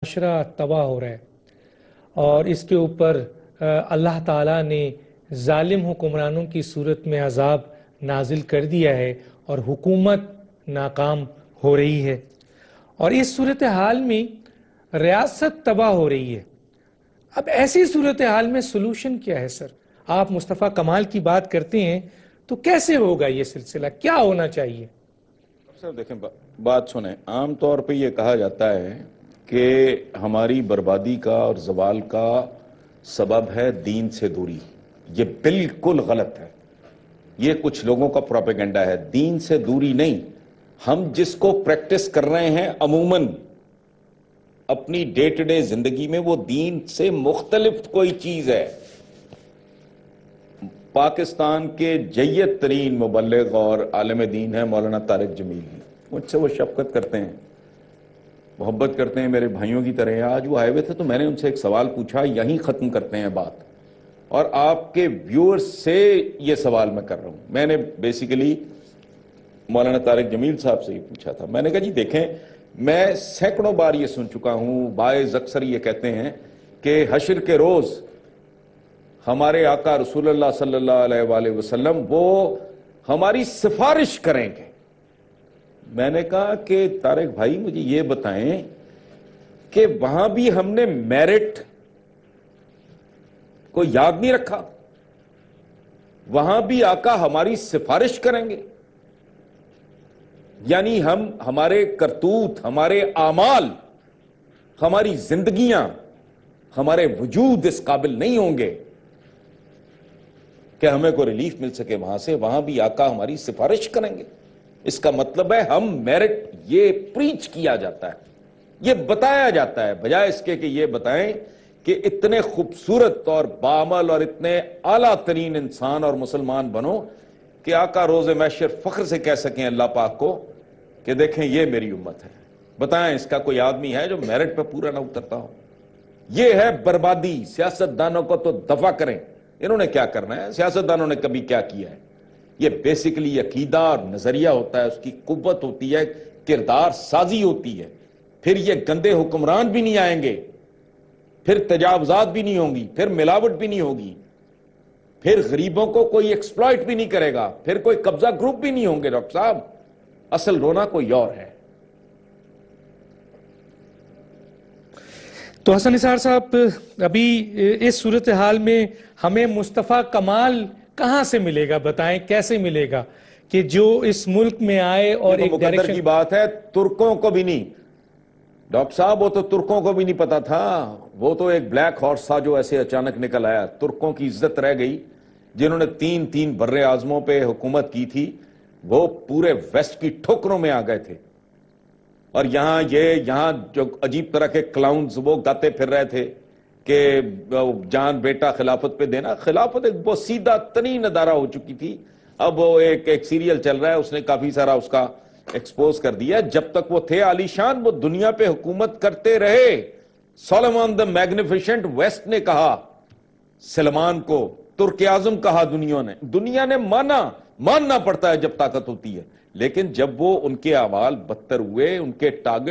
معاشرہ تباہ ہو رہا ہے اور اس کے اوپر اللہ تعالیٰ نے ظالم حکمرانوں کی صورت میں عذاب نازل کر دیا ہے اور حکومت ناکام ہو رہی ہے، اور اس صورتحال میں ریاست تباہ ہو رہی ہے۔ اب ایسی صورتحال میں سلوشن کیا ہے سر؟ آپ مصطفیٰ کمال کی بات کرتے ہیں تو کیسے ہوگا یہ سلسلہ، کیا ہونا چاہیے؟ سر دیکھیں، بات سنیں، عام طور پہ یہ کہا جاتا ہے کہ ہماری بربادی کا اور زوال کا سبب ہے دین سے دوری۔ یہ بالکل غلط ہے، یہ کچھ لوگوں کا پروپیگنڈا ہے۔ دین سے دوری نہیں، ہم جس کو پریکٹس کر رہے ہیں عموماً اپنی ڈے ٹو ڈے زندگی میں، وہ دین سے مختلف کوئی چیز ہے۔ پاکستان کے جید ترین مبلغ اور عالم دین ہے مولانا طارق جمیل، مجھ سے وہ شفقت کرتے ہیں، محبت کرتے ہیں، میرے بھائیوں کی طرح۔ آج وہ آئے ہوئے تھے تو میں نے ان سے ایک سوال پوچھا، یہیں ختم کرتے ہیں بات، اور آپ کے ویورز سے یہ سوال میں کر رہا ہوں۔ میں نے بیسیکلی مولانا طارق جمیل صاحب سے یہ پوچھا تھا، میں نے کہا جی دیکھیں، میں سینکڑوں بار یہ سن چکا ہوں، باعث اکثر یہ کہتے ہیں کہ حشر کے روز ہمارے آقا رسول اللہ صلی اللہ علیہ وآلہ وسلم وہ ہماری سفارش کریں گے۔ میں نے کہا کہ طارق بھائی مجھے یہ بتائیں کہ وہاں بھی ہم نے میرٹ کو یاد نہیں رکھا؟ وہاں بھی آقا ہماری سفارش کریں گے؟ یعنی ہمارے کرتوت، ہمارے اعمال، ہماری زندگیاں، ہمارے وجود اس قابل نہیں ہوں گے کہ ہمیں کوئی ریلیف مل سکے وہاں سے، وہاں بھی آقا ہماری سفارش کریں گے۔ اس کا مطلب ہے ہم میرٹ، یہ پریچ کیا جاتا ہے، یہ بتایا جاتا ہے، بجائے اس کے کہ یہ بتائیں کہ اتنے خوبصورت اور بعمل اور اتنے اعلیٰ ترین انسان اور مسلمان بنو کہ آقا روز محشر فخر سے کہہ سکیں اللہ پاک کو کہ دیکھیں یہ میری امت ہے۔ بتائیں اس کا کوئی آدمی ہے جو میرٹ پہ پورا نہ اترتا ہو؟ یہ ہے بربادی۔ سیاستدانوں کو تو دفع کریں، انہوں نے کیا کرنا ہے؟ سیاستدانوں نے کبھی کیا کیا ہے؟ یہ بیسیکلی عقیدہ اور نظریہ ہوتا ہے، اس کی قوت ہوتی ہے، کردار سازی ہوتی ہے۔ پھر یہ گندے حکمران بھی نہیں آئیں گے، پھر تجاوزات بھی نہیں ہوں گی، پھر ملاوٹ بھی نہیں ہوگی، پھر غریبوں کو کوئی ایکسپلائٹ بھی نہیں کرے گا، پھر کوئی قبضہ گروپ بھی نہیں ہوں گے۔ ڈاکٹر صاحب اصل رونا کوئی اور ہے۔ تو حسن نثار صاحب، ابھی اس صورتحال میں ہمیں مصطفیٰ کمال کہاں سے ملے گا؟ بتائیں کیسے ملے گا کہ جو اس ملک میں آئے اور ایک مقدر کی بات ہے، ترکوں کو بھی نہیں ڈاکٹر صاحب، وہ تو ترکوں کو بھی نہیں پتا تھا، وہ تو ایک بلیک ہارس تھا جو ایسے اچانک نکل آیا۔ ترکوں کی عزت رہ گئی جنہوں نے تین بر اعظموں پہ حکومت کی تھی، وہ پورے ویسٹ کی ٹھوکروں میں آ گئے تھے، اور یہاں جو عجیب طرح کے کلاؤنز وہ گاتے پھر رہے تھے کہ جان بیٹا خلافت پہ دینا۔ خلافت ایک بہت سیدھا ترین ادارہ ہو چکی تھی، اب وہ ایک سیریل چل رہا ہے، اس نے کافی سارا اس کا ایکسپوز کر دیا۔ جب تک وہ تھے عالی شان، وہ دنیا پہ حکومت کرتے رہے۔ سولمان دا میگنیفیشنٹ ویسٹ نے کہا سلمان کو، ترک اعظم کہا دنیا نے ماننا پڑتا ہے جب طاقت ہوتی ہے، لیکن جب وہ ان کے اعمال بدتر ہوئے، ان کے ٹارگٹ